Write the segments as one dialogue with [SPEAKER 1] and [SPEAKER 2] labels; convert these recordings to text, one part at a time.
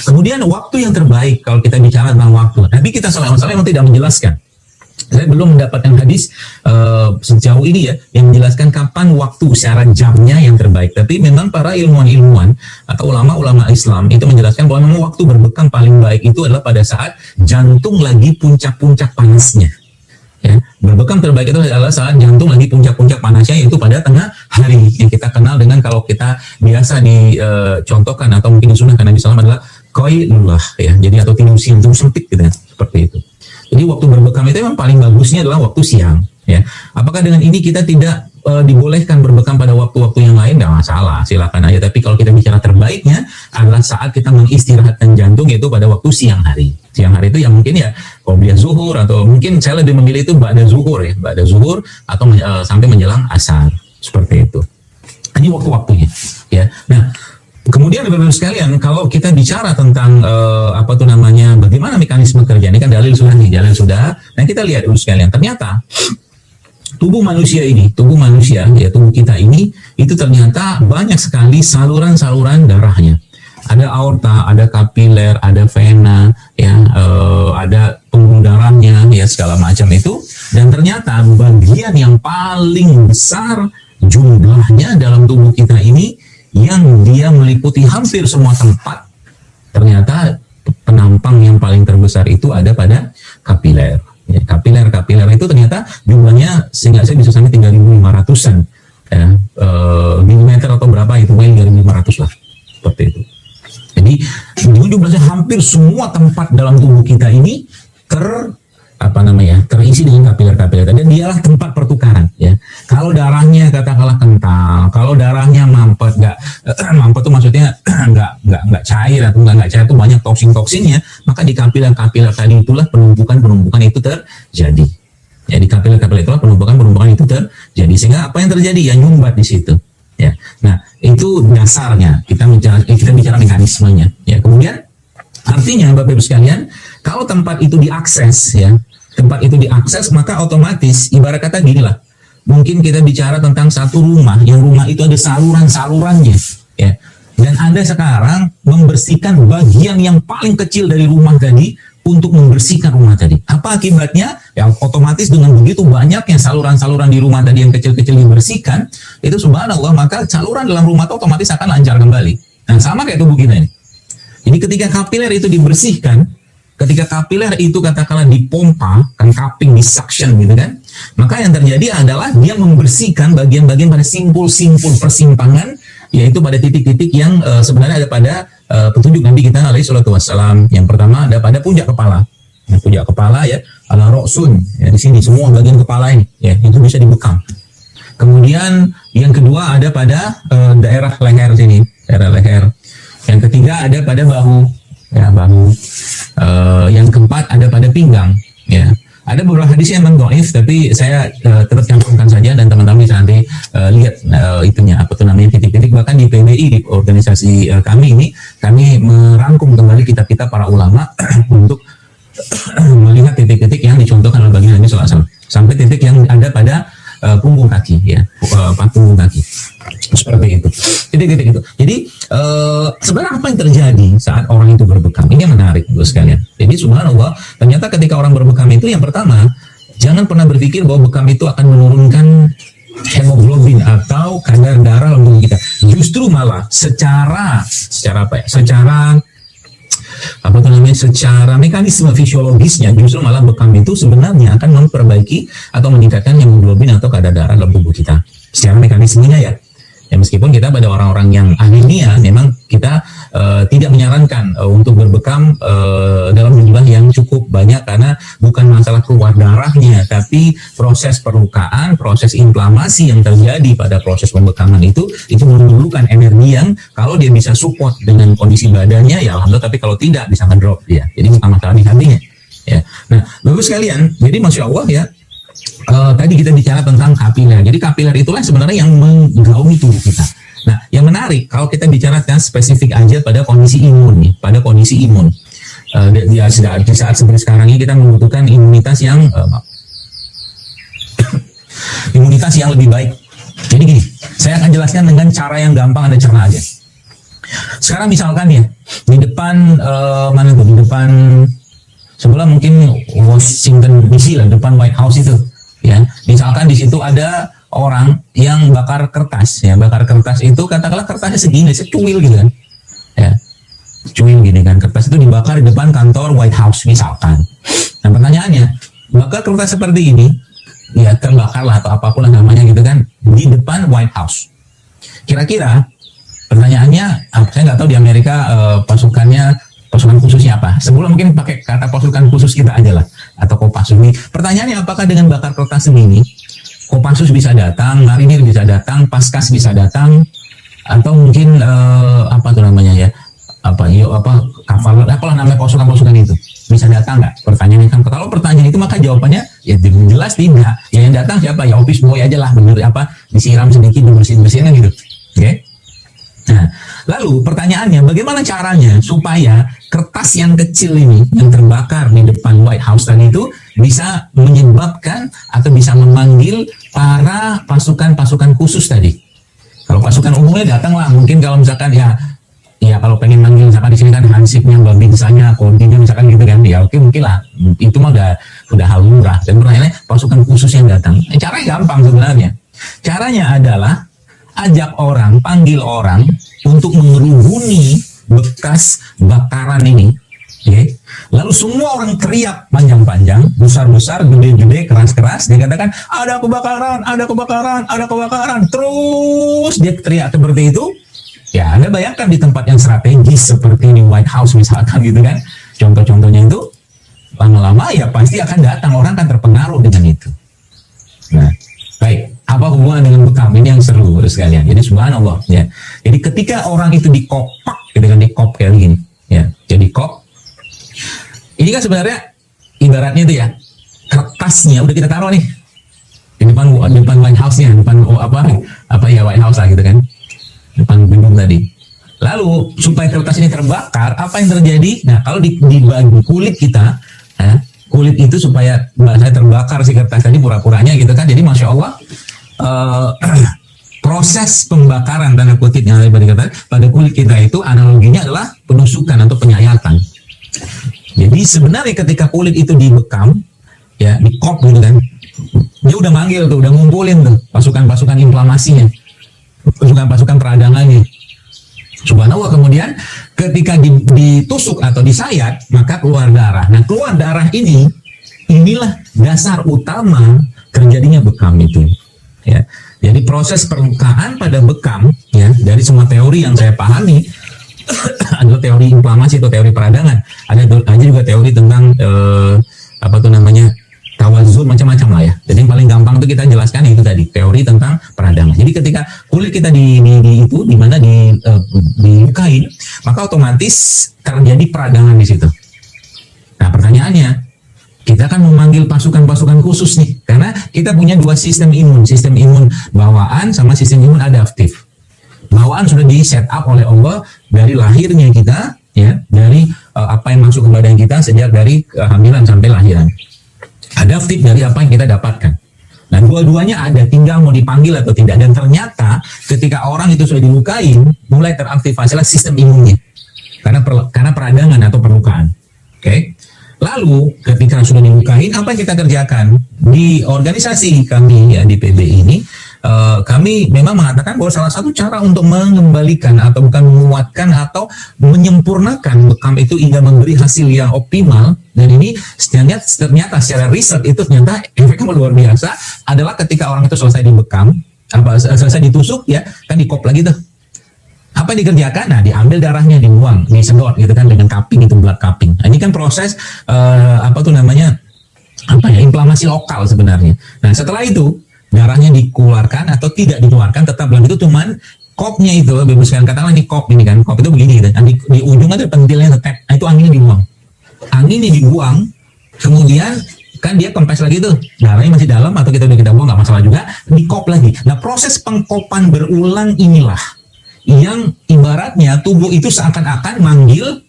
[SPEAKER 1] Kemudian waktu yang terbaik kalau kita bicara tentang waktu, Nabi kita SAW memang tidak menjelaskan. Saya belum mendapatkan hadis sejauh ini ya yang menjelaskan kapan waktu secara jamnya yang terbaik. Tapi memang para ilmuwan-ilmuwan atau ulama-ulama Islam itu menjelaskan bahwa memang waktu berbekam paling baik itu adalah pada saat jantung lagi puncak-puncak panasnya. Ya, berbekam terbaik itu adalah saat jantung lagi puncak-puncak panasnya, yaitu pada tengah hari yang kita kenal dengan kalau kita biasa dicontohkan atau mungkin disunahkan Nabi SAW adalah qailullah ya. Jadi atau tidur siang, tidur sempit gitu ya, seperti itu. Jadi waktu berbekam itu memang paling bagusnya adalah waktu siang ya. Apakah dengan ini kita tidak dibolehkan berbekam pada waktu-waktu yang lain? Tidak masalah, silakan aja. Tapi kalau kita bicara terbaiknya adalah saat kita mengistirahatkan jantung, yaitu pada waktu siang hari. Siang hari itu yang mungkin ya qobliyah zuhur, atau mungkin saya lebih memilih itu ba'da zuhur ya, ba'da zuhur atau sampai menjelang asar, seperti itu. Ini waktu-waktunya ya. Nah, kemudian Bapak-Ibu sekalian, kalau kita bicara tentang bagaimana mekanisme kerja, ini kan dalil sudah. Nah, kita lihat dulu sekalian, ternyata tubuh manusia, ya tubuh kita ini, itu ternyata banyak sekali saluran-saluran darahnya. Ada aorta, ada kapiler, ada vena, ya, ada pembuluh darahnya, ya segala macam itu. Dan ternyata bagian yang paling besar jumlahnya dalam tubuh kita ini, yang dia meliputi hampir semua tempat, ternyata penampang yang paling terbesar itu ada pada kapiler. Ya, kapiler itu ternyata jumlahnya sehingga saya bisa sampai 3.500-an ya, milimeter atau berapa itu, 3.500 lah, seperti itu. Jadi jumlahnya hampir semua tempat dalam tubuh kita ini terisi dengan kapiler-kapiler, dan dialah tempat pertukaran ya. Kalau darahnya katakanlah kental, kalau darahnya mampet, mampet itu maksudnya nggak cair atau nggak cair, itu banyak toksin-toksinnya, maka di kapiler-kapiler tadi itulah penumpukan itu terjadi. Ya, di kapiler-kapiler itulah penumpukan itu terjadi, sehingga apa yang terjadi? Ya nyumbat di situ. Ya, nah itu dasarnya. Kita bicara mekanismenya. Ya, kemudian artinya Bapak Ibu sekalian, kalau tempat itu diakses ya, maka otomatis ibarat kata gini lah. Mungkin kita bicara tentang satu rumah, yang rumah itu ada saluran-salurannya ya. Dan Anda sekarang membersihkan bagian yang paling kecil dari rumah tadi untuk membersihkan rumah tadi. Apa akibatnya? Ya otomatis dengan begitu banyaknya saluran-saluran di rumah tadi yang kecil-kecil dibersihkan, itu subhanallah, maka saluran dalam rumah itu otomatis akan lancar kembali. Nah, sama kayak tubuh kita ini. Jadi ketika kapiler itu dibersihkan, ketika kapiler itu katakanlah dipompa, kan cupping, disuction gitu kan, maka yang terjadi adalah dia membersihkan bagian-bagian pada simpul-simpul persimpangan, yaitu pada titik-titik yang sebenarnya ada pada petunjuk Nabi kita alaihi salatu wassalam. Yang pertama ada pada puncak kepala. Nah, puncak kepala ya, ala roksun ya, di sini semua bagian kepala ini ya, itu bisa dibekam. Kemudian yang kedua ada pada daerah leher sini, daerah leher. Yang ketiga ada pada bahu, ya bahu. Yang keempat ada pada pinggang, ya. Ada beberapa hadis yang memang dhaif, tapi saya tetap cantumkan saja, dan teman-teman bisa nanti lihat titik-titik. Bahkan di PBI, di organisasi kami ini, kami merangkum kembali kitab-kitab para ulama untuk melihat titik-titik yang dicontohkan oleh baginda Nabi SAW, sampai titik yang ada pada punggung kaki, ya, punggung kaki, seperti itu. Titik-titik itu. Jadi sebenarnya apa yang terjadi saat orang itu berbekam? Ini yang menarik buat sekalian. Jadi subhanallah, ternyata ketika orang berbekam itu, yang pertama, jangan pernah berpikir bahwa bekam itu akan menurunkan hemoglobin atau kadar darah dalam tubuh kita. Justru malah secara mekanisme fisiologisnya, justru malah bekam itu sebenarnya akan memperbaiki atau meningkatkan hemoglobin atau kadar darah dalam tubuh kita. Secara mekanismenya ya. Ya, meskipun kita pada orang-orang yang anemia memang kita tidak menyarankan untuk berbekam dalam jumlah yang cukup banyak, karena bukan masalah keluar darahnya, tapi proses perlukaan, proses inflamasi yang terjadi pada proses pembekaman itu memerlukan energi yang kalau dia bisa support dengan kondisi badannya ya alhamdulillah, tapi kalau tidak bisa ngedrop dia. Jadi bukan masalah di hatinya. Ya. Nah, Bapak sekalian, jadi masya Allah ya. Tadi kita bicara tentang kapiler. Jadi kapiler itulah sebenarnya yang menggaumi tubuh kita. Nah, yang menarik kalau kita bicara spesifik aja pada kondisi imun nih, pada kondisi imun. di saat seperti sekarang ini kita membutuhkan imunitas yang imunitas yang lebih baik. Jadi gini, saya akan jelaskan dengan cara yang gampang, Anda cerna aja. Sekarang misalkan ya, di depan mana tuh? Di depan sebelah mungkin Washington DC lah, depan White House itu, ya. Misalkan di situ ada orang yang bakar kertas, ya. Bakar kertas itu katakanlah kertasnya segini, secuil gitu kan, ya. Cuil gini kan, kertas itu dibakar di depan kantor White House misalkan. Nah pertanyaannya, bakar kertas seperti ini, ya terbakar lah atau apapun lah namanya gitu kan, di depan White House. Kira-kira pertanyaannya, saya nggak tahu di Amerika pasukan khususnya apa. Sebelum mungkin pakai kata pasukan khusus kita aja lah, atau Kopassus. Pertanyaannya, apakah dengan bakar kertas segini, Kopassus bisa datang, marinir bisa datang, Paskas bisa datang, atau mungkin apa tuh namanya ya? Kapal, apalah namanya pasukan itu bisa datang nggak? Pertanyaannya kan, kalau pertanyaan itu maka jawabannya ya jelas tidak. Ya yang datang siapa? Ya office boy aja lah, bener disiram sedikit, bersihin gitu. Oke? Nah, lalu pertanyaannya, bagaimana caranya supaya kertas yang kecil ini yang terbakar di depan White House tadi itu bisa menyebabkan atau bisa memanggil para pasukan khusus tadi? Kalau pasukan umumnya datanglah, mungkin kalau misalkan ya kalau pengen manggil misalkan di sini kan hansipnya, babinsanya, kontinnya misalkan gitu kan, ya oke mungkin lah, itu mah udah hal murah. Dan pertanyaannya pasukan khusus yang datang, caranya gampang sebenarnya. Caranya adalah panggil orang untuk mengerubuni bekas bakaran ini, okay? Lalu semua orang teriak panjang-panjang, besar-besar, gede-gede, keras-keras, dia katakan ada kebakaran, ada kebakaran, ada kebakaran, terus dia teriak seperti itu. Ya, Anda bayangkan di tempat yang strategis seperti di White House misalkan gitu kan, contoh-contohnya itu, lama-lama ya pasti akan datang, orang akan terpengaruh dengan itu. Nah, baik, apa hubungan dengan bekam? Ini yang seru sekalian. Jadi subhanallah ya. Jadi ketika orang itu dikopak, gitu kan, dikop kayak gini, ya, jadi kop. Ini kan sebenarnya ibaratnya itu ya, kertasnya udah kita taruh nih di depan White House-nya, depan White House lah gitu kan, depan gedung tadi. Lalu supaya kertas ini terbakar, apa yang terjadi? Nah, kalau di bagi kulit kita, kulit itu supaya bahasa terbakar si kertas tadi pura-puranya gitu kan. Jadi masya Allah, proses pembakaran tanda kutip yang ada pada kulit kita itu analoginya adalah penusukan atau penyayatan. Jadi sebenarnya ketika kulit itu dibekam, ya dikop gitu kan, dia udah manggil tuh, udah ngumpulin tuh pasukan-pasukan inflamasinya, pasukan peradangannya. Subhanallah, kemudian ketika ditusuk atau disayat, maka keluar darah. Nah, keluar darah inilah dasar utama terjadinya bekam itu. Ya, jadi proses perlukaan pada bekam, ya, dari semua teori yang saya pahami adalah teori inflamasi atau teori peradangan. Ada juga teori tentang tawazun, macam-macam lah ya. Jadi yang paling gampang itu kita jelaskan itu tadi, teori tentang peradangan. Jadi ketika kulit kita dilukai, maka otomatis terjadi peradangan di situ. Nah, pertanyaannya, kita akan memanggil pasukan-pasukan khusus nih, karena kita punya dua sistem imun bawaan sama sistem imun adaptif. Bawaan sudah di set up oleh Allah dari lahirnya kita, ya, dari apa yang masuk ke badan kita sejak dari kehamilan sampai lahiran. Adaptif dari apa yang kita dapatkan. Nah, dua-duanya ada, tinggal mau dipanggil atau tidak. Dan ternyata ketika orang itu sudah dilukai, mulai teraktivasilah sistem imunnya karena peradangan atau perlukaan. Oke. Lalu ketika sudah dilukai, apa yang kita kerjakan di organisasi kami ya di PB ini? Kami memang mengatakan bahwa salah satu cara untuk mengembalikan atau bukan menguatkan atau menyempurnakan bekam itu hingga memberi hasil yang optimal, dan ini ternyata secara riset itu ternyata efeknya luar biasa, adalah ketika orang itu selesai dibekam, selesai ditusuk ya kan, dikop lagi tuh. Apa yang dikerjakan? Nah, diambil darahnya, dibuang, disedot gitu kan dengan cupping, itu blood cupping. Nah, ini kan proses inflamasi lokal sebenarnya. Nah, setelah itu darahnya dikeluarkan atau tidak dikeluarkan, tetap dalam itu, cuman kopnya itu, bebaskan katakanlah ini kop ini kan, kop itu begini gitu. Di ujung ada pentilnya tetap, nah, itu anginnya dibuang, kemudian kan dia kempes lagi tuh, darahnya masih dalam atau kita buang nggak masalah juga, dikop lagi. Nah, proses pengkopan berulang inilah yang ibaratnya tubuh itu seakan-akan manggil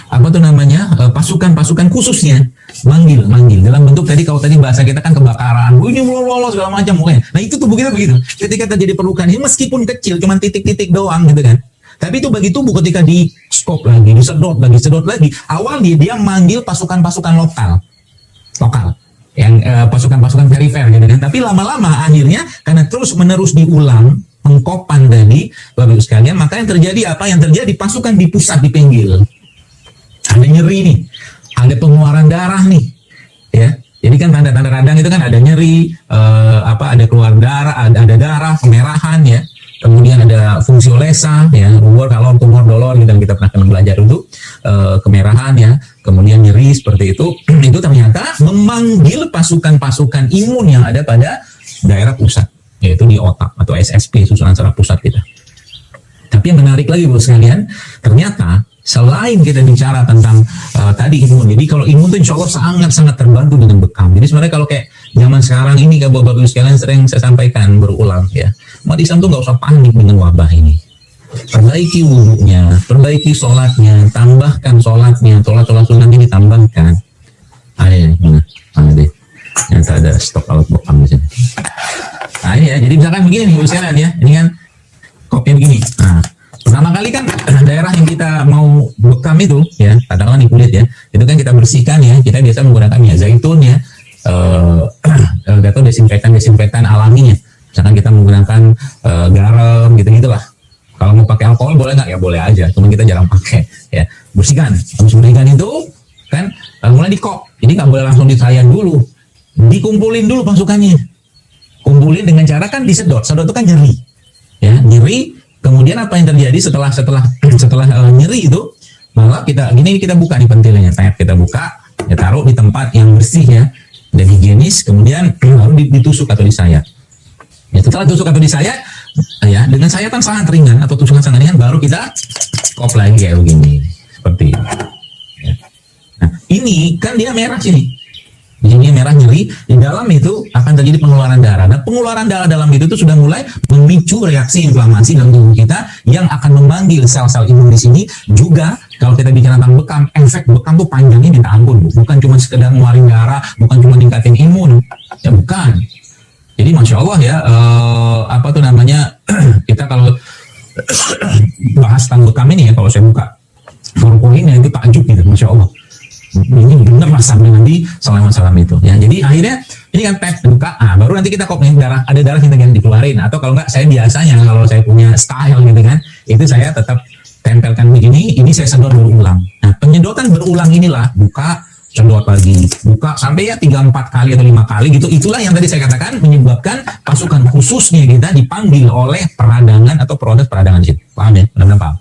[SPEAKER 1] apa tuh namanya, pasukan-pasukan khususnya manggil dalam bentuk tadi, kalau tadi bahasa kita kan kebakaran, ini lolos segala macam mungkin. Nah itu tubuh kita begitu. Ketika terjadi perlukan ini meskipun kecil, cuma titik-titik doang gitu kan. Tapi itu bagi tubuh ketika di stop lagi, disedot lagi. Awal dia manggil pasukan-pasukan lokal, yang pasukan-pasukan perifer gitu kan. Tapi lama-lama akhirnya karena terus-menerus diulang pengkopan dari Bapak Ibu sekalian, maka yang terjadi apa? Yang terjadi pasukan di pusat, di pinggir. Ada nyeri nih, ada pengeluaran darah nih, ya. Jadi kan tanda-tanda radang itu kan ada nyeri, ada keluar darah, ada darah, kemerahan ya. Kemudian ada fungsiolesa ya, kalau tumor dolor gitu, kita pernah belajar dulu, kemerahan ya. Kemudian nyeri seperti itu, itu ternyata memanggil pasukan-pasukan imun yang ada pada daerah pusat, yaitu di otak atau SSP, susunan saraf pusat kita. Tapi yang menarik lagi buat sekalian, ternyata selain kita bicara tentang tadi imun, jadi kalau imun itu insya Allah sangat-sangat terbantu dengan bekam. Jadi sebenarnya kalau kayak zaman sekarang ini, Bapak Ibu sekalian sering saya sampaikan berulang ya, umat Islam tuh nggak usah panik dengan wabah ini. Perbaiki wudhunya, perbaiki sholatnya, tambahkan sholatnya, sholat sunatnya ditambahkan. Ada mana? Ada. Yang ada stok alat bekam di sini. Nah ini ya, jadi misalkan begini nih Ibu sekalian ya, ini kan kopnya begini. Nah, pertama kali kan daerah yang kita mau bekam itu ya, katakanlah di kulit ya, itu kan kita bersihkan ya, kita biasa menggunakan minyak zaitun ya, atau desinfektan alaminya. Misalkan kita menggunakan garam gitu-gitulah. Kalau mau pakai alkohol boleh nggak? Ya boleh aja, cuma kita jarang pakai ya. Bersihkan, habis bersihkan itu kan mulai dikop, jadi nggak boleh langsung disayan dulu, dikumpulin dulu pasukannya, kumpulin dengan cara kan disedot itu kan nyeri ya, nyeri. Kemudian apa yang terjadi setelah nyeri itu, malah kita buka nih pentilnya, kita buka, ya taruh di tempat yang bersih ya dan higienis, kemudian baru ditusuk atau disayat. Ya setelah tusuk atau disayat, ya dengan sayatan sangat ringan atau tusukan sangat ringan, baru kita kop lagi kayak begini, seperti ini. Ya. Nah ini kan dia merah sini. Di sini merah nyeri, di dalam itu akan terjadi pengeluaran darah. Nah, pengeluaran darah dalam itu sudah mulai memicu reaksi inflamasi dalam tubuh kita yang akan memanggil sel-sel imun di sini. Juga kalau kita bicara tentang bekam, efek bekam tuh panjangnya minta ampun, bukan cuma sekedar ngeluarin darah, bukan cuma ningkatin imun, ya bukan. Jadi masya Allah ya, kita kalau bahas tentang bekam ini ya, kalau saya buka formulinnya itu takjub gitu, masya Allah. Ini bener lah sampai nanti salam itu ya. Jadi akhirnya ini kan tab buka, baru nanti kita kop nih darah, ada darah kita yang dikeluarin, atau kalau enggak saya biasanya kalau saya punya style gitu kan, itu saya tetap tempelkan begini, ini saya sedot berulang. Nah penyedotan berulang inilah buka, sedot lagi, buka sampai ya 3-4 kali atau 5 kali gitu. Itulah yang tadi saya katakan menyebabkan pasukan khususnya kita dipanggil oleh peradangan atau proses peradangan sini. Paham ya? Benar-benar paham.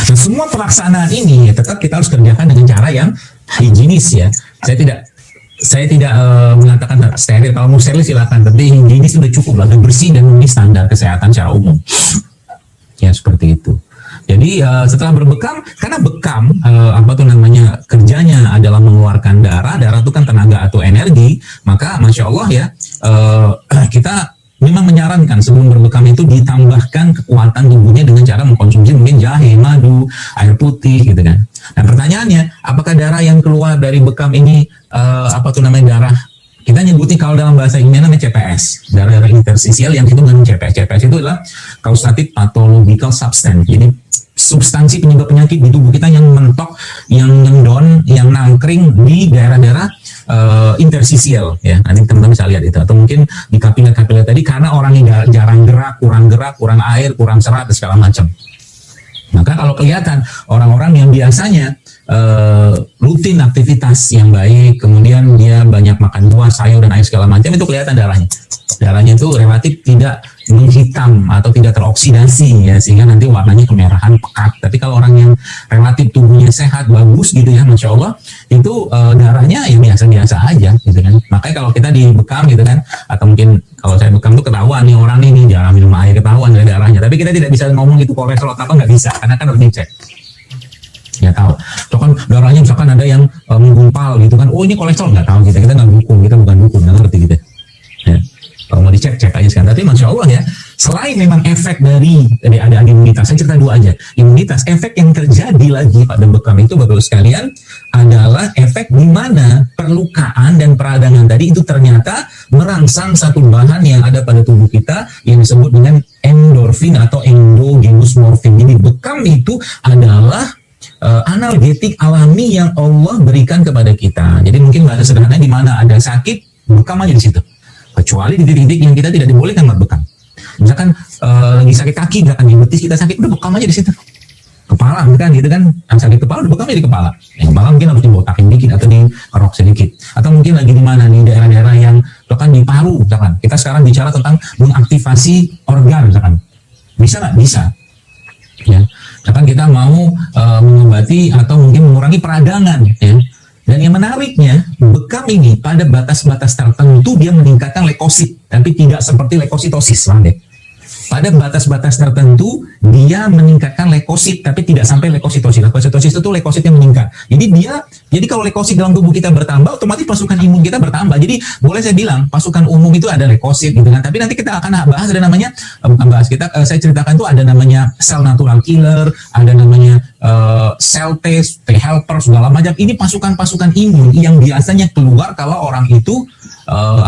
[SPEAKER 1] Dan semua pelaksanaan ini ya, tetap kita harus kerjakan dengan cara yang higienis ya. Saya tidak mengatakan steril. Kalau mau steril silakan, tapi higienis sudah cukup lah, bersih dan memenuhi standar kesehatan secara umum. Ya seperti itu. Jadi setelah berbekam, karena bekam kerjanya adalah mengeluarkan darah itu kan tenaga atau energi, maka masya Allah ya, kita memang menyarankan sebelum berbekam itu ditambahkan kekuatan tubuhnya dengan cara mengkonsumsi mungkin jahe, madu, air putih gitu kan. Dan pertanyaannya, apakah darah yang keluar dari bekam ini darah, kita nyebutnya kalau dalam bahasa Inggrisnya namanya CPS, darah interstisial yang itu mengandung CPS. CPS itu adalah causative pathological substance. Jadi substansi penyebab penyakit di tubuh kita yang mentok, yang ngendon, yang nangkring di daerah-daerah interstisial ya. Nanti teman-teman bisa lihat itu, atau mungkin di kapiler-kapiler tadi karena orangnya jarang gerak, kurang air, kurang serat dan segala macam. Maka kalau kelihatan orang-orang yang biasanya rutin aktivitas yang baik, kemudian dia banyak makan buah, sayur dan air segala macam, itu kelihatan darahnya. Darahnya itu relatif tidak menghitam atau tidak teroksidasi ya, sehingga nanti warnanya kemerahan pekat. Tapi kalau orang yang relatif tubuhnya sehat, bagus gitu ya, masya Allah, itu darahnya ya biasa-biasa aja gitu kan. Makanya kalau kita dibekam gitu kan, atau mungkin kalau saya bekam tuh ketahuan nih orang ini jarang minum air, ketahuan dari darahnya. Tapi kita tidak bisa ngomong itu kolesterol apa, nggak bisa, karena kan harus dicek. Ya tahu, so kan darahnya misalkan ada yang menggumpal gitu kan, oh ini kolesterol, nggak tahu kita nggak dukung, kita bukan dukun, nggak ngerti gitu ya. Kalau mau dicek, cek aja sekarang. Tapi masya Allah ya, Selain memang efek dari ada imunitas, saya cerita dua aja. Imunitas, efek yang terjadi lagi pada bekam itu Bapak sekalian adalah efek di mana perlukaan dan peradangan tadi itu ternyata merangsang satu bahan yang ada pada tubuh kita yang disebut dengan endorfin atau endogenous morfin. Jadi bekam itu adalah analgetik alami yang Allah berikan kepada kita. Jadi mungkin bahasa sederhana di mana ada sakit, bekam aja di situ. Kecuali di titik-titik yang kita tidak dibolehkan buat bekam. Misalkan lagi sakit kaki, misalkan di betis kita sakit, udah bekam aja di situ. Kepala kan gitu kan, yang sakit kepala udah bekam aja di kepala. Yang kepala mungkin harus dibotakin dikit atau dikerok sedikit. Atau mungkin lagi di mana nih daerah-daerah yang misalkan di paru, misalkan. Kita sekarang bicara tentang mengaktifasi organ misalkan. Bisa nggak? Bisa. Ya. Misalkan kita mau mengobati atau mungkin mengurangi peradangan ya. Dan yang menariknya, bekam ini pada batas-batas tertentu dia meningkatkan leukosit, tapi tidak seperti leukositosis, paham deh. Pada batas-batas tertentu dia meningkatkan leukosit, tapi tidak sampai leukositosis. Leukositosis itu leukosit yang meningkat. Jadi kalau leukosit dalam tubuh kita bertambah, otomatis pasukan imun kita bertambah. Jadi boleh saya bilang pasukan umum itu ada leukosit gitu kan. Tapi nanti kita akan bahas ada namanya saya ceritakan itu ada namanya sel natural killer, ada namanya cell test, T helper segala macam. Ini pasukan-pasukan imun yang biasanya keluar kalau orang itu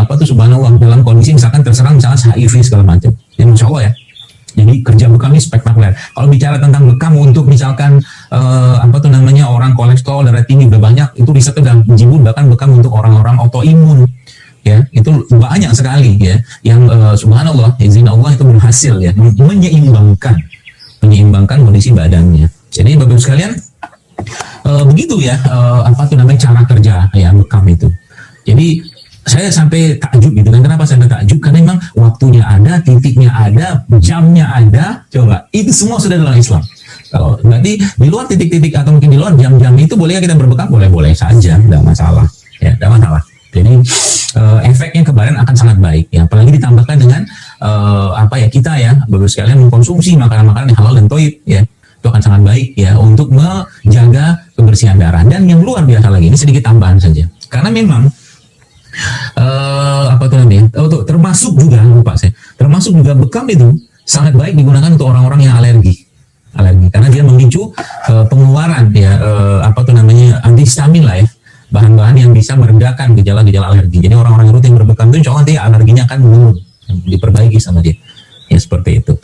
[SPEAKER 1] subhanallah dalam kondisi misalkan terserang misalkan HIV segala macam. Ya Masya Allah ya. Jadi kerja bekam ini spektakuler. Kalau bicara tentang bekam untuk misalkan orang kolesterol darah tinggi udah banyak, itu riset udah menjibun bahkan bekam untuk orang-orang autoimun. Ya, itu banyak sekali ya yang subhanallah izin Allah itu berhasil ya menyeimbangkan kondisi badannya. Jadi Bapak sekalian begitu ya cara kerja ya bekam itu. Jadi saya sampai takjub gitu kan. Kenapa saya takjub? Karena memang waktunya ada, titiknya ada, jamnya ada. Coba, itu semua sudah dalam Islam. Kalau berarti di luar titik-titik atau mungkin di luar jam-jam itu boleh kita berbekam? Boleh-boleh saja, tidak masalah. Ya, tidak masalah. Jadi efeknya ke badan akan sangat baik. Ya, apalagi ditambahkan dengan kita ya, Bapak sekalian mengkonsumsi makanan-makanan yang halal dan thayyib ya. Itu akan sangat baik ya untuk menjaga kebersihan darah. Dan yang luar biasa lagi, ini sedikit tambahan saja. Karena memang termasuk juga bekam itu sangat baik digunakan untuk orang-orang yang alergi karena dia memicu pengeluaran ya antihistamin lah ya, bahan-bahan yang bisa meredakan gejala-gejala alergi. Jadi orang-orang yang rutin berbekam itu insya Allah nanti alerginya akan menurun, diperbaiki sama dia ya, seperti itu.